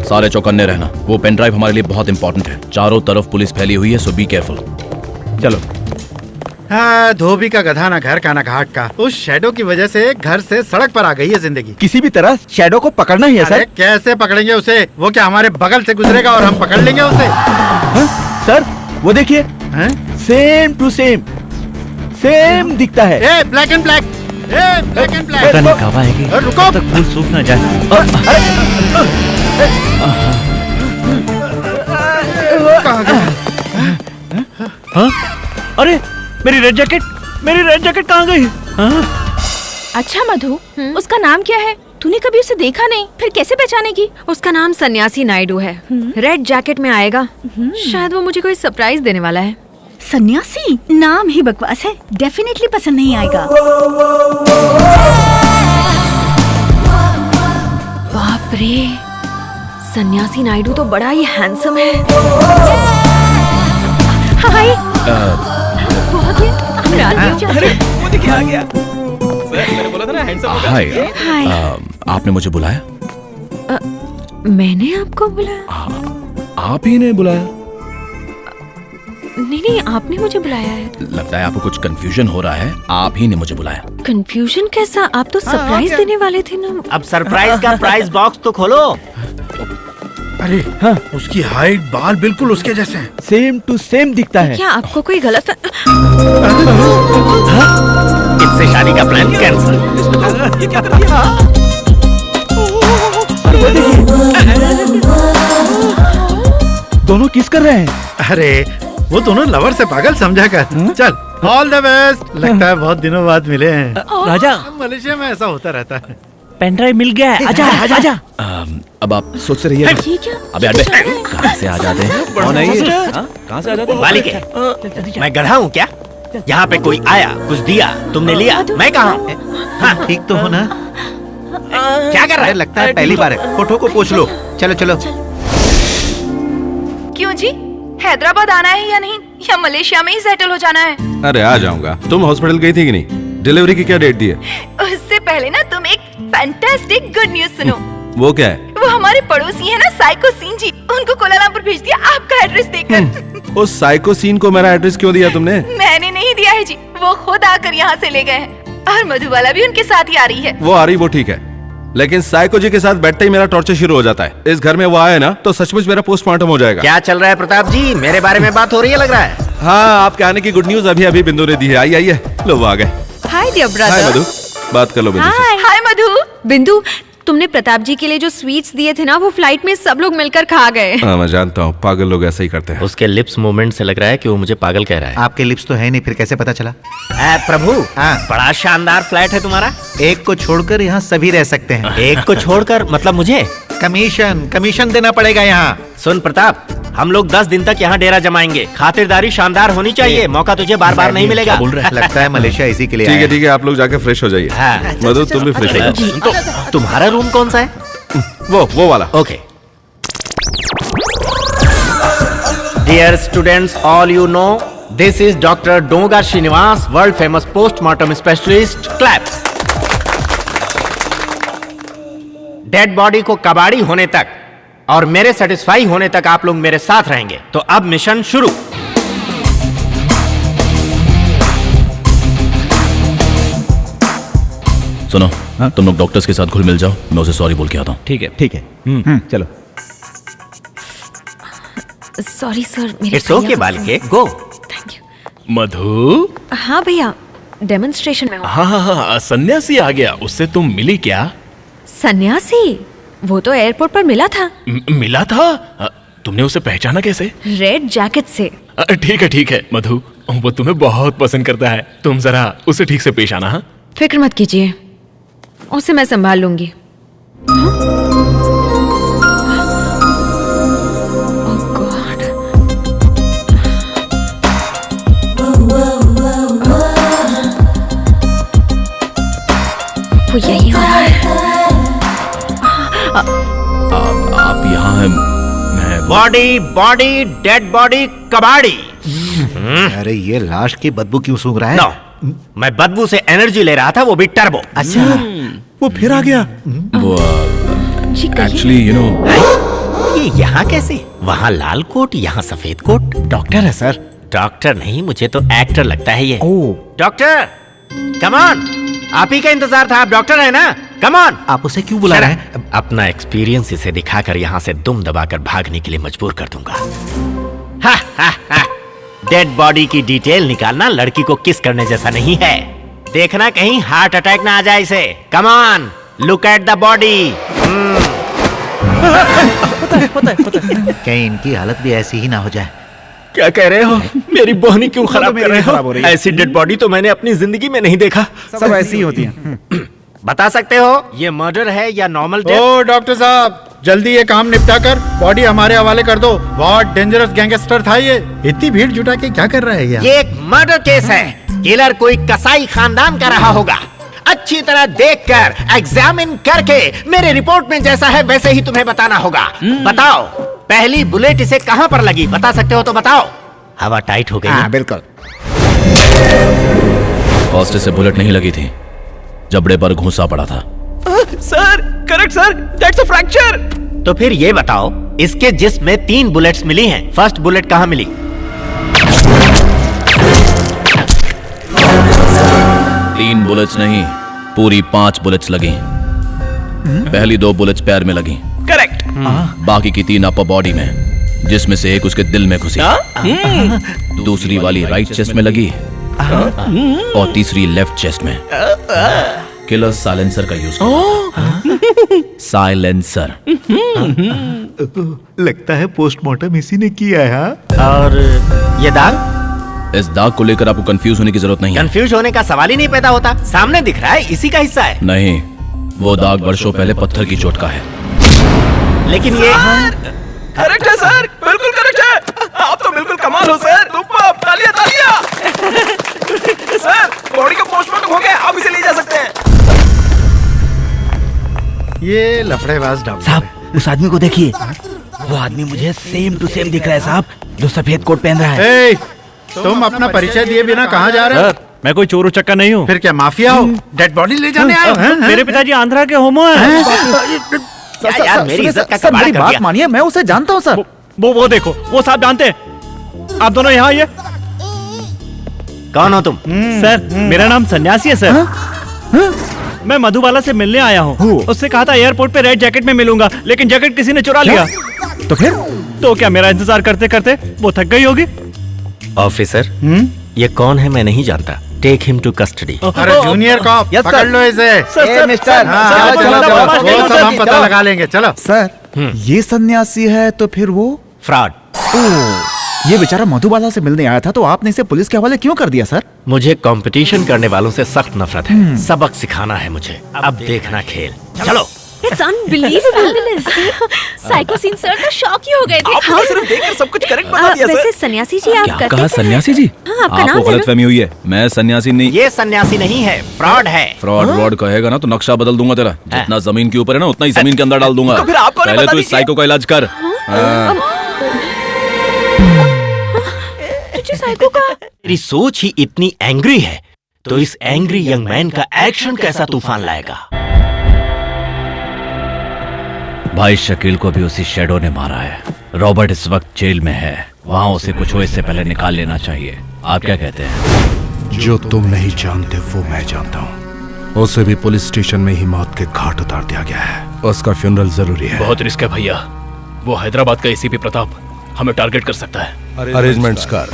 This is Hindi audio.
सारे चौकन्ने रहना। वो पेन ड्राइव हमारे लिए बहुत इंपॉर्टेंट है। चारों तरफ पुलिस फैली हुई है, सो बी केयरफुल। चलो। हाँ, धोबी का गधा ना घर का ना घाट का। उस शैडो की वजह से घर से सड़क पर आ गई है जिंदगी। किसी भी तरह शैडो को पकड़ना ही है सर। कैसे पकड़ेंगे उसे? वो क्या हमारे बगल से गुजरेगा और हम पकड़ लेंगे उसे? सर वो देखिए, सेम टू सेम दिखता है। ए, black and black. Black and black. पता नहीं कब आएगी, रुको। तब तक फूल सूख ना जाए। हाँ? अरे मेरी रेड जैकेट कहाँ गई? अच्छा मधु, उसका नाम क्या है? तूने कभी उसे देखा नहीं, फिर कैसे पहचानेगी? उसका नाम सन्यासी नायडू है। रेड जैकेट में आएगा। शायद वो मुझे कोई सरप्राइज देने वाला है। सन्यासी नाम ही बकवास है, डेफिनेटली पसंद नहीं आएगा। बाप रे, सन्यासी नायडू तो बड़ा ही हैंडसम है। हाय। वो आ गया। हम रात में जाते हैं। वो देखिए आ गया। मैंने बोला था ना हैंडसम होगा। हाय। आपने मुझे बुलाया? मैंने आपको बुलाया? आप ही ने बुलाया? नहीं, आपने मुझे बुलाया है। लगता है आपको कुछ कंफ्यूजन हो रहा है। आप ही ने मुझे बुलाया। कंफ्यूजन कैसा? आप तो सरप्राइज देने वाले थे ना। अब सरप्राइज का प्राइस बॉक्स तो खोलो। अरे उसकी हाइट, बाल बिल्कुल उसके जैसे हैं। सेम टू सेम दिखता है। क्या आपको कोई गलत? इससे शादी का प्लान कैंसिल। ये क्या कर दिया? दोनों किस कर रहे हैं? अरे वो दोनों लवर से पागल समझा कर। चल, ऑल द बेस्ट। लगता है बहुत दिनों बाद मिले हैं। राजा, मलेशिया में ऐसा होता रहता है। पेन ड्राइव मिल गया है। आजा। अब आप सोच रही है। अबे कहाँ से आ जाते हैं? कौन है ये? कहाँ से आ जाते हैं? मालिक, मैं गधा हूँ क्या? यहाँ पे कोई आया, कुछ दिया, तुमने लिया, मैं कहाँ हूँ? हाँ, ठीक तो हो ना? क्या कर रहा है? लगता है पहली बार है। फोटो को पूछ लो। चलो। क्यों जी, हैदराबाद आना है या नहीं, या मलेशिया में ही सेटल हो जाना है? अरे आ जाऊंगा। तुम हॉस्पिटल गई थी कि नहीं? डिलीवरी की क्या डेट दी है? उससे पहले ना तुम एक फैंटास्टिक गुड न्यूज सुनो। वो क्या है? वो हमारे पड़ोसी है ना, साइको सीन जी, उनको कुलालमपुर भेज दिया आपका एड्रेस देकर। उस साइको सीन को मेरा एड्रेस क्यों दिया तुमने? मैंने नहीं दिया है जी, वो खुद आकर यहाँ से ले गए हैं। और मधुबाला भी उनके साथ ही आ रही है। वो आ रही, वो ठीक है, लेकिन साइको जी के साथ बैठते ही मेरा टॉर्चर शुरू हो जाता है। इस घर में वो आए ना तो सचमुच मेरा पोस्टमार्टम हो जाएगा। क्या चल रहा है प्रताप जी? मेरे बारे में बात हो रही है लग रहा है। हाँ, आपके आने की गुड न्यूज अभी बिंदु ने दी है। आइए, लो वो आ गए। Hi dear brother. हाय मधु, बात कर लो बिंदु से। हाय मधु। बिंदु, तुमने प्रताप जी के लिए जो स्वीट्स दिए थे ना, वो फ्लाइट में सब लोग मिलकर खा गए। हाँ, मैं जानता हूँ, पागल लोग ऐसा ही करते हैं। उसके लिप्स मूवमेंट से लग रहा है कि वो मुझे पागल कह रहा है। आपके लिप्स तो है नहीं, फिर कैसे पता चला? प्रभु, हाँ। बड़ा शानदार फ्लैट है तुम्हारा। एक को छोड़कर यहाँ सभी रह सकते हैं। एक को छोड़कर मतलब मुझे? कमीशन देना पड़ेगा यहाँ। सुन प्रताप, हम लोग 10 दिन तक यहाँ डेरा जमाएंगे। खातिरदारी शानदार होनी चाहिए। मौका तुझे बार बार नहीं मिलेगा। लगता है मलेशिया इसी के लिए ठीक है, आप लोग जाके फ्रेश हो जाइए। हाँ। मधु तुम भी फ्रेश हो जाओ। तो तुम्हारा रूम कौन सा है? वो वाला। Okay. Dear students, all you know, this is doctor Donga Srinivas, world famous postmortem specialist. Claps. Dead body को कबाड़ी होने तक और मेरे सेटिस्फाई होने तक आप लोग मेरे साथ रहेंगे। तो अब मिशन शुरू। सुनो, तुम लोग डॉक्टर्स के साथ घुल मिल जाओ, मैं उसे सॉरी बोल के आता हूँ। ठीक है। चलो। सॉरी सर, मेरे इट्स ओके बालिके, गो। Thank you. मधु। हाँ भैया, डेमोन्स्ट्रेशन में हूँ। हाँ, सन्यासी आ गया। उससे तुम मिली क्या? सन्यासी? वो तो एयरपोर्ट पर मिला था। मिला था? तुमने उसे पहचाना कैसे? रेड जैकेट से। ठीक है मधु, वो तुम्हें बहुत पसंद करता है। तुम जरा उसे ठीक से पेश आना। हाँ, फिक्र मत कीजिए, उसे मैं संभाल लूंगी। ओह गॉड। वो यही हो रहा है। आप यहाँ हैं? बॉडी डेड बॉडी कबाड़ी। अरे ये लाश की बदबू क्यों सूंघ रहा है? नो, मैं बदबू से एनर्जी ले रहा था, वो भी टर्बो। अच्छा, वो फिर आ गया। वो जी कहिए। एक्चुअली यू नो ये यहाँ कैसे? वहाँ लाल कोट, यहाँ सफेद कोट। डॉक्टर है सर। डॉक्टर नहीं, मुझे तो एक्टर लगता है ये। ओह, डॉक्टर, कम ऑन, आप ही का इंतजार था। आप डॉक्टर है ना? Come on. आप उसे क्यों बुला रहे हैं? अपना एक्सपीरियंस इसे दिखाकर यहाँ से दुम दबाकर भागने के लिए मजबूर कर दूंगा। डेड बॉडी की डिटेल निकालना लड़की को किस करने जैसा नहीं है। देखना कहीं हार्ट अटैक ना आ जाए इसे। Come on, look at the body. कहीं इनकी हालत भी ऐसी ही ना हो जाए। क्या कह रहे हो? मेरी बोहनी क्यों खराब कर रहे हो? ऐसी डेड बॉडी तो मैंने अपनी जिंदगी में नहीं देखा। सब ऐसी ही होती है। बता सकते हो ये मर्डर है या नॉर्मल डेथ? ओ डॉक्टर साहब, जल्दी ये काम निपटा कर बॉडी हमारे हवाले कर दो। बहुत डेंजरस गैंगस्टर था ये। इतनी भीड़ जुटा के क्या कर रहा है ये एक मर्डर केस है। किलर कोई कसाई खानदान का रहा होगा। अच्छी तरह देखकर, एग्जामिन करके मेरे रिपोर्ट में जैसा है वैसे ही तुम्हें बताना होगा। बताओ, पहली बुलेट इसे कहां पर लगी? बता सकते हो तो बताओ। हवा टाइट हो गई। हाँ, बिल्कुल। फर्स्ट से बुलेट नहीं लगी थी, जबड़े पर घूंसा पड़ा था। Sir, correct sir, that's a fracture. तो फिर ये बताओ, इसके जिस्म में 3 बुलेट्स मिली हैं, फर्स्ट बुलेट कहां मिली? तीन बुलेट्स नहीं, पूरी 5 बुलेट्स लगी। पहली 2 बुलेट्स पैर में लगी, करेक्ट। बाकी की 3 अपर बॉडी में, जिसमें से एक उसके दिल में घुसी। दूसरी वाली राइट चेस्ट में लगी और तीसरी लेफ्ट चेस्ट में। किलर साइलेंसर का यूज किया। साइलेंसर। लगता है पोस्टमार्टम इसी ने किया है। और ये दाग? इस दाग को लेकर आपको कंफ्यूज होने की जरूरत नहीं है। कंफ्यूज होने का सवाल ही नहीं पैदा होता। सामने दिख रहा है, इसी का हिस्सा है। नहीं, वो दाग वर्षों पहले पत्थर की चोट का है। लेकिन ये करेक्ट है सर, बिल्कुल करेक्ट है। आप तो बिल्कुल कमाल हो सर। तालियां तालियां। सर, बॉडी का पोस्टमार्टम हो गया, आप इसे ले जा सकते हैं। ये लफड़ेबाज डॉक्टर साहब, उस आदमी को देखिए। वो आदमी मुझे सेम टू सेम दिख रहा है साहब, जो सफेद कोट पहन रहा है। ए, तुम अपना परिचय दिए बिना कहाँ जा रहे हो? मैं कोई चोर उचक्का नहीं हूँ। फिर क्या माफिया हो? डेड बॉडी ले जाने आए हो? मेरे पिताजी आंध्रा के होमो हैं। यार मेरी इज्जत का सर, कबाड़ा मेरी कर बात दिया। मानिए, मैं उसे जानता हूँ सर। वो देखो, वो साहब जानते हैं। आप दोनों यहाँ आइए। कौन हो तुम? सर, मेरा नाम सन्यासी है सर। मैं मधुबाला से मिलने आया हूँ। उससे कहा था एयरपोर्ट पे रेड जैकेट में मिलूंगा, लेकिन जैकेट किसी ने चुरा लिया। तो फिर? तो क्या मेरा इंतजार करते करते वो थक गई होगी। ऑफिसर, ये कौन है मैं नहीं जानता। Take him to custody. अरे जूनियर कॉप, Yes, पकड़ sir. लो इसे। सर, मिस्टर, हाँ, चलो, वो सब हम पता लगा लेंगे। चलो। सर, ये सन्यासी है तो फिर वो? फ्रॉड। ये बेचारा मधुबाला से मिलने आया था, तो आपने इसे पुलिस के हवाले क्यों कर दिया सर? मुझे कंपटीशन करने वालों से सख्त नफरत है। सबक सिखाना है मुझे। अब देखना खेल। चलो। It's unbelievable. Psycho scene sir तो शॉक ही हो गए थे। आपको सिर्फ देखकर सब कुछ करेक्ट बता दिया वैसे सर। सन्यासी जी, आप क्या करते कहा सन्यासी जी? हाँ, आपका नाम आपको है ना? गलतफहमी हुई है। मैं सन्यासी नहीं। ये सन्यासी नहीं है, फ्रॉड है। फ्रॉड व्रॉड कहेगा ना तो नक्शा बदल दूंगा तेरा। जितना जमीन के ऊपर है ना, उतना ही जमीन के अंदर डाल दूंगा। तो फिर आपको नहीं पहले बता तो इस दीजिए। साइको का इलाज कर। तुझे साइको का? मेरी सोच ही इतनी एंग्री है, तो इस एंग्री यंग मैन का एक्शन कैसा तूफान लाएगा। भाई शकील को भी उसी शैडो ने मारा है। रॉबर्ट इस वक्त जेल में है, वहाँ उसे कुछ हो इससे पहले निकाल लेना चाहिए। आप क्या कहते हैं? जो तुम नहीं जानते वो मैं जानता हूँ। उसे भी पुलिस स्टेशन में ही मौत के घाट उतार दिया गया है। उसका फ्यूनरल जरूरी है। बहुत रिस्क है भैया। वो हैदराबाद का एसीपी प्रताप हमें टारगेट कर सकता है। अरेंजमेंट्स कर।